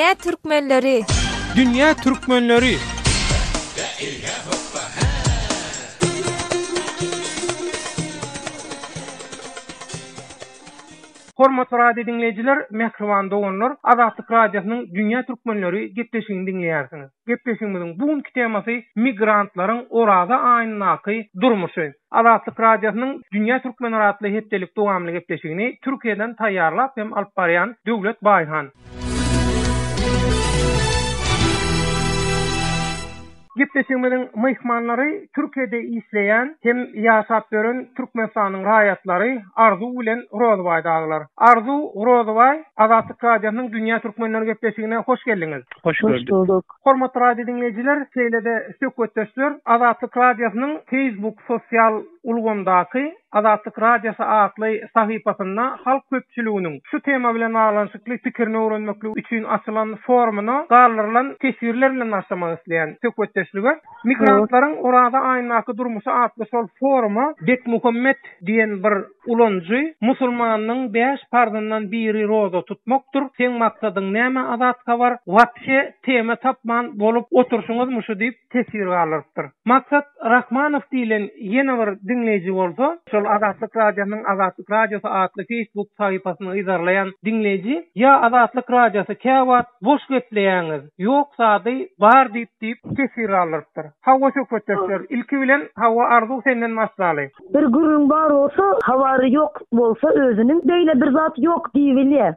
Dünya Türkmenleri. Dünya Türkmenleri. Hormatly radio dinleyijiler, mehriban dogonlar, Azatlyk Radiosynyň Dünya Türkmenleri gepleşigini dinleýärsiňiz. Gepleşigimiziň bugünkü temasy migrantlaryň orada aýnynaky durmuşy. Azatlyk Radiosynyň Dünya Türkmenleri adly hepdelik dowamly gepleşigini Türkiýeden taýýarlap hem alyp barýan Döwlet Baýhan. Gepleşigimiziň mehmanlary Türkiýede işleýän hem ýaşap görän Türkmenistanyň raýatlary Arzu bilen Rozbay daglar. Arzu, Rozbay, Azatlyk Radiosynyň Dünya Türkmenleri gepleşigine hoş geldiňiz. Hoş bulduk. Hormatly radio dinleyijiler, seýlede söhbetdeşler Azatlyk Radiosynyň Facebook sosial ulgamdaky Azatlyk Radiosy adly sahypasynda halk köpçüliginiň şu tema bilen alanşykly pikirini öwrenmek üçin açylan forumuna garlarylan tesirler bilen başlamak isleýän söhbetdeşlige migrantlaryň orada aýnynaky durmuşy adly şol foruma Bek Muhammed diýen bir ulanjy musulmanyň 5 farzyndan biri roza tutmakdyr. Sen maksadyň näme azatlyk bar? Wagty tema tapman bolup oturşuňyzmyşy diýip tesir garlarypdyr. Maksat Rahmanow diýilen ýene bir dinleýiji bolsa, şol Azatlyk Radiosynyň Azatlyk Radiosy adly Facebook sahypasyny izarlayan dinleýiji ýa Azatlyk Radiosy käwat boş gepleýäňiz, ýoksa-da bar diýip tesir garlarypdyr. Hawa söhbetdeşler, ilki bilen Hawa Arzu senden başlaly. Bir gurrun bar olsa, havari yok bolsa özünün beýle bir zat yok diýilýär.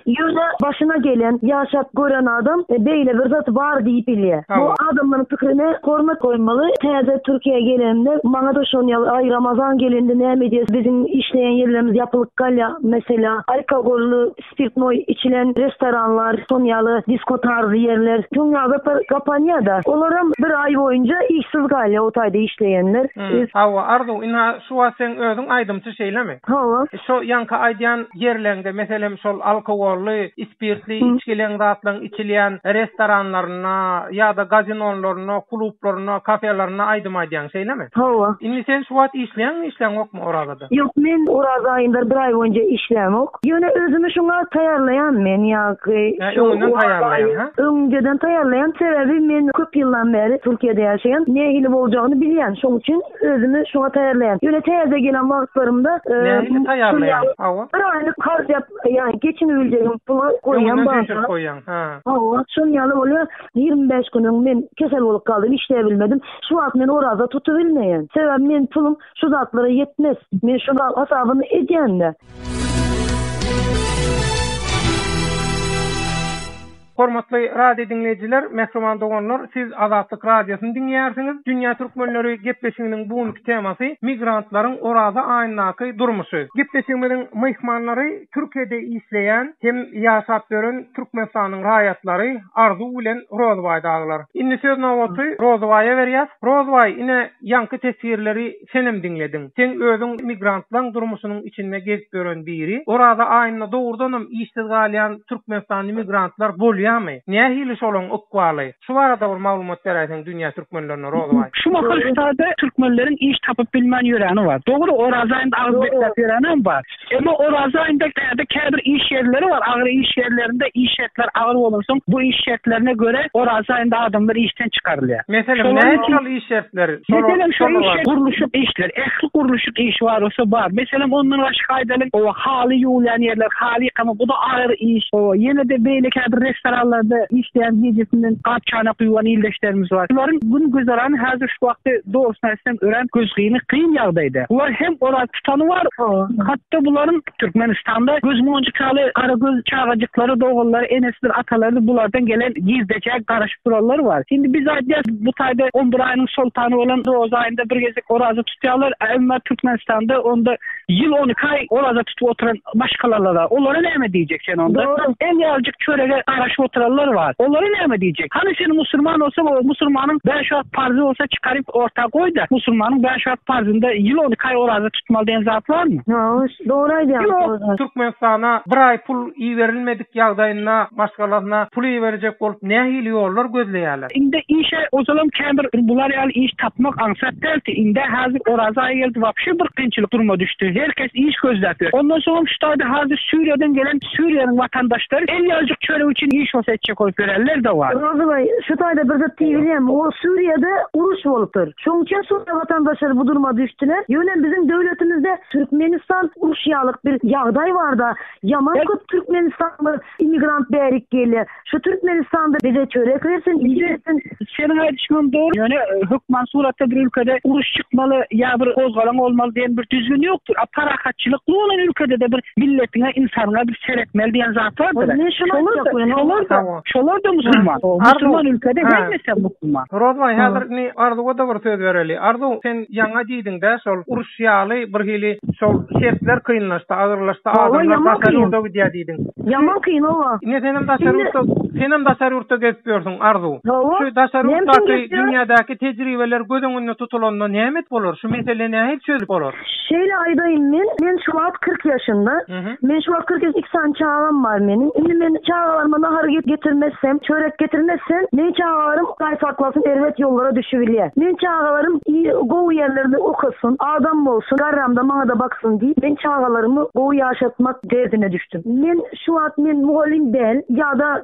Ýöne başyna gelen, ýaşap gören adam beýle bir zat bar diýip bilýär. Bu adamlaryň pikrine hormat koýmaly. Täze Türkiýe gelende, maňa da şonu ay Ramazan gelende näme diýes bizim işleýän ýerlerimiz ýapylyp galýa. Mesela alkogollü, spirtnoy içilen restoranlar, sonyalı disko tarzı ýerler, dünýäde kapanýada. Olaram bir ay boyunca işsiz galýa o taýda işleýänler. Hawa Arzu, inha şu sen özüň aýdymçy şeýlemi? Hawa. Şu ýanka aýdýan ýerlerinde meselem şol alkogollü, spirtli içkilen zatlaryň içilýän restoranlaryna ýa-da gazinolaryna, klublaryna, kafelaryna aýdym aýdýan şeýlemi? Hawa. Indi sen şu wagt işleýänokmy orada? Yok, men orada aýynda bir ay boyunca işlemok. Ýöne özümi şuňa taýýarlaýan men ýa-ki öňden taýýarlaýan, ha? Öňden taýýarlaýan sebebi men köp ýyldan beri Türkiýede ýaşaýan, nähili boljagyny bilýän. Şoň üçin özümi şuňa taýýarlaýan. Ýöne täze gelen wagtlarymda nähili taýýarlaýan? Hawa. Bir aýlyk harjap, ýa-ni geçini biljegim puly goýan bar. Hawa, şoň ýaly bolýar. 25 güniň men kesel bolup kaldym, işleýebilmedim. Şu wagt men orada tutup bilmeýän. Sebäbi men pulum şu zatlara yetmez. Men şunu hasabyny edýän-de. Hormatly radio dinleyijiler, mehriban dogonlar, siz Azatlyk Radiosyny dinleýärsiňiz. Dünya Türkmenleri gepleşiginiň bugünkü temasy migrantlaryň orada aýnynaky durmuşy. Gepleşigimiziň mehmanlary Türkiýede işleýän hem ýaşap görän Türkmenistanyň raýatlary Arzu bilen Rozbay daglar. Indi söz nowaty Rozbaýa berýär. Rozbay, ine ýanky tesirleri senem dinlediň. Sen özüň migrantlaryň durmuşynyň içinde gezip görän biri, orada aýnyna dogrudanam işsiz galýan Türkmenistanyň migrantlar bolýar. Nähili şolaň okwaly? Şu barada bir maglumat beräýän Dünya Türkmenlerine Rozbay. Şu makalada Türkmenlerin iş tapıp bilmän ýöreni var. Dogry Orazaýynda agyr beklep ýörenem bar. Emma Orazaýynda käbir iş ýerleri var. Agyr iş ýerlerinde iş şertler agyr bolursun. Bu iş şertlerine göre Orazaýynda adamlar işten çykarylýar. Meselem näçe iş şertleri? Meselem şu iş guruluşyp işler, ehli guruluşyp iş bar olsa bar. Meselem ondan başga aýdalyk o haly ýuwlan ýerler, haly ama bu da agyr iş. O ýene de beýle käbir restoranlarda işleyen gecesinden kap çanak yuvan ildeşlerimiz var. Bunların gün gözeran hazır şu vakti doğrusuna istem öğren gözgeyini kıyım yağdaydı. Bunlar hem orada tutanı var, hatta bunların Türkmenistan'da göz moncukları, karagöz çağacıkları, doğulları, enesler, ataları bunlardan gelen gizdecek karışık buraları var. Şimdi biz adiyaz bu tayda 11 ayının sultanı olan Roza ayında bir gezek orada tutuyorlar. Ama Türkmenistan'da onda yıl 12 ay orada tutup oturan başkalarla onlara ne mi diyecek sen onda? Doğru. En yalcık çörege karşı oturanlar var. Onlara ne mi diyecek? Hani senin Müslüman olsa o Müslümanın 5 vaat farzı olsa çıkarıp ortak koy da Müslümanın 5 vaat farzında yıl 12 ay orada tutmalı diyen zat var mı? Doğru Doğru Türkmenistana bir ay pul iyi verilmedik ýagdaýynda başgalarına pul iyi verecek bolup nähili ýollar gözleýärler. Inde işe o zaman käbir bular ýaly iş tapmak ansat delti. Inde hazır oraza geldi wapşy bir kynçylyk duruma düştü. Herkes iş gözläpdir. Ondan soň şutada hazır Suriýadan gelen Suriýanyň watandaşlary el ýazık çöre üçin iş olsaçça koyup bererler de var. Rozubay, şu taýda bir zat diýilýär, o Suriýada uruş bolupdyr. Şoň üçin Suriýa watandaşlary bu duruma düşdiler. Ýöne bizim döwletimizde Türkmenistan uruşýalyk bir ýagdaý bar da, ýaman köp Türkmenistanly immigrant bärik gelýär. Şu Türkmenistanda bize çörek versin, iýersin. Senin aýdyşyň dogry. Ýöne hükman suratda bir ülkede uruş çykmaly, ýa bir gozgalan bolmaly diýen bir düzgün ýokdur. Aparakatçylyk bolan ülkede de bir milletine, insanyna bir seretmeli diýen zat bardyr. Şolar da musulman. Musulman ülkede gelmese musulman. Rozmay, häzir Arzuga da bir söz bereli. Arzu, sen ýaňa diýdiň-de, şol uruşýaly bir hili şol şertler kynlaşdy, agyrlaşdy, adamlar başarýarda diýär diýdiň. Ýaman kyn ola. Ne senem daşarýurda gezip ýörsiň, Arzu. Şu daşarýurdaky dünýädäki tejribeler gözüň önüne tutulanda nämet bolar? Şu mesele näme çözüp bolar? Şeýle aýdaýyn men şu wagt 40 ýaşynda. Men şu wagt 42 sany çağam bar meniň. Indi men çağalarıma nahar getirmezsem, çörek getirmezsem, men çağalarym gaýsaklasyn, erwet ýollara düşübilýär. Men çağalarym gowy ýerlerde okusun, adam bolsun, garramda maňa da baksın diýip, men çağalarymı gowy ýaşatmak derdine düşdüm. Men şu wagt men mugallim däl, ýa-da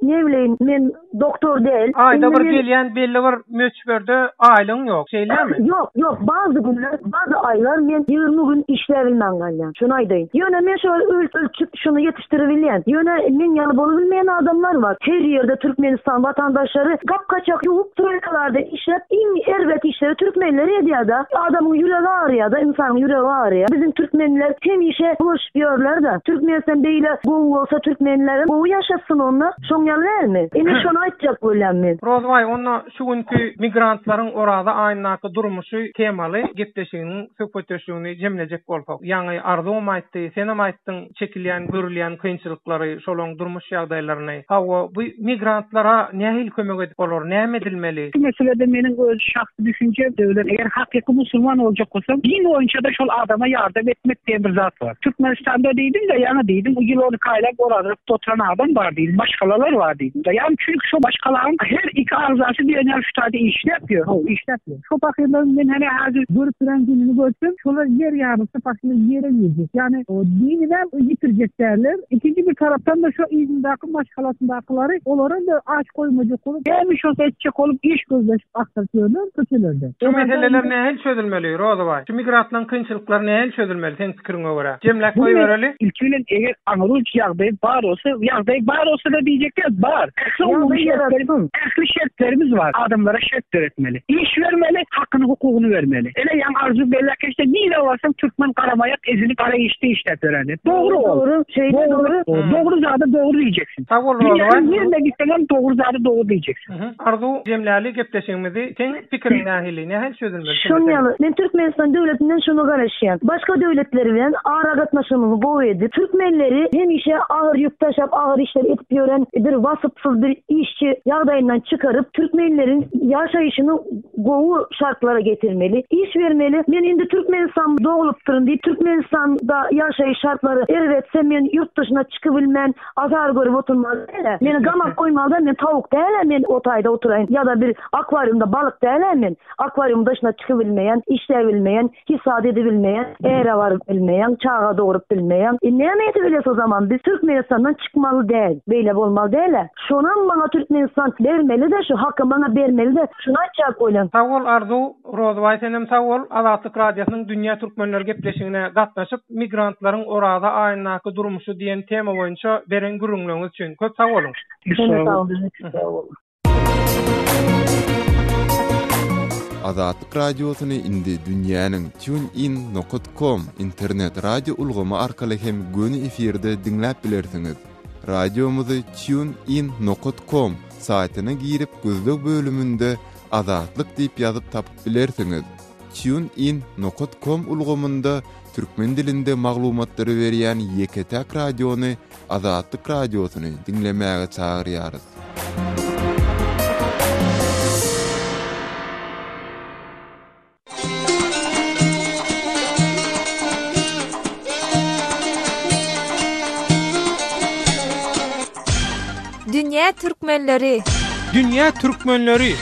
ne bileýin, men doktor däl. Aýda bir gelýän belli bir möçberde aýlyň ýok, şeýlemi? Ýok, bazı günler, bazı aýlar men 20 gün işlebilmän galýan. Şunu aýdaýyn. Ýöne men şöyle ölçüp şunu ýetiştiribilýän. Ýöne men ýaly bolabilmeýän adamlar bar. Her ýerde Türkmenistan watandaşlary gapkaçak ýuwup troýkalarda işlep, iň erwet işleri türkmenler edýär da. Adamyň ýüregi ağrýar da, insanyň ýüregi ağrýar. Bizim türkmenler hem işe buluşup ýörler da. Türkmenistan beýle gowy bolsa türkmenlerin gowy ýaşasyn onlar. Şoň ýalbermi? Ene şonu aýtjak bolýan men. Rozmay, onda şu günkü migrantlaryň orada aýnaky durmuşy temaly gepleşiginiň söhbetleşigini jemlejek bolsak. Ýani Arzum aýtdy, senem aýtdyň, çekilýän, görülýän kynçylyklary, şolaň durmuş ýagdaýlaryny. Hawa bu migrantlara nähil kömek edip bolar, näme edilmeli? Bu meselede meniň öz şahsy düşünjem döwlet eger hakyky musulman boljak bolsam, din boýunça da şol adama ýardam etmek diýen bir zat bar. Türkmenistanda diýdim de ýana diýdim, o ýyl kaýlap oradyp oturan adam bar diýdim, başgalar bar diýdim. Da ýani çünki şu başgalaryň her iki arzasy diýen şu taýda işlepýär. O işlepýär. Şu bakymda men hene hazır görüp duran gününi görsem, şolar yer ýarysy başly ýere ýerjek. Ýani o dinine ýitirjekler. İkinci bir taraftan da şu izindäki başgalasyndakyları olara da aç koýmajak bolup, hem şu etjek bolup iş gözleşip aktarýarlar, köçelerde. Şu meseleler nähil çözülmeli, Rozabay? Şu migrantlaryň kynçylyklary nähil çözülmeli seň pikiriňe görä? Jemläp goýbereli? İlkilen eger aňyryç ýagdaý bar olsa da diýjekler bar. Ähli şertlerimiz var. Adamlara şert öğretmeli. İş vermeli, hakkını, hukukuny vermeli. Ele ýan arzu belläkeşde niýe bolsa Türkmen garamayak ezini gara işti işlet öğrenip. Doğru. Doğru zada doğru diýjeksin. Tagol Rozabay. Ýerine gitsen doğru zada doğru diýjeksin. Arzu jemläli gepleşigimizi seň pikiriň nähili, nähil çözülmeli? Şonyalı, men Türkmenistan döwletinden şunu garaşýan. Başga döwletler bilen ara gatnaşymyzy gowy edip, türkmenleri hem işe ağır yük taşap, ağır işler etip ýören bir wasypsyz bir işçi ýagdaýyndan çıkarıp türkmenlerin ýaşaýyşyny gowy şartlara getirmeli, iş vermeli. Men indi Türkmenistan doğulupdyryn diýip, Türkmenistanda ýaşaýyş şartlary erwetse men ýurt dışına çıkybilmän, azar görüp oturmaly. Meni gamak koýmaly, men tawuk däl, men o taýda oturaýyn ýa-da bir akvariumda balyk däl, men akvarium dışına çıkybilmeýän, işlebilmeýän, hisap edebilmeýän, äre barıp bilmeýän, çağa doğurup bilmeýän. Näme edebiles o zaman biz Türkmenistandan çıkmaly däl, beýle bolmaly däl. Şonam maňa Türkmenistan bermeli de, şu hakkı maňa bermeli de, şunu aýtjak bolýan. Tagol Arzu, Rozabay, senem tagol Azatlyk radiosynyň Dünýä Türkmenler gepleşigine gatnaşyp migrantlaryň orada aýnaky durmuşy diýen tema boýunça beren gürüňligiňiz üçin köp sag bolun. Azatlyk radiosyny indi dünýäniň TuneIn.com internet radio ulgamy arkaly hem göni efirde dinläp bilersiňiz. Radiomuzy TuneIn.com saýtyna girip gözlük bölümünde Azatlyk diýip ýazyp tapyp bilersiňiz. TuneIn.com ulgamynda türkmen dilinde maglumatlary berýän Ýeketäk radiony, Azatlyk radiosyny dinlemäge çagyrýarys. Dünya Türkmenleri. Dünya Türkmenleri.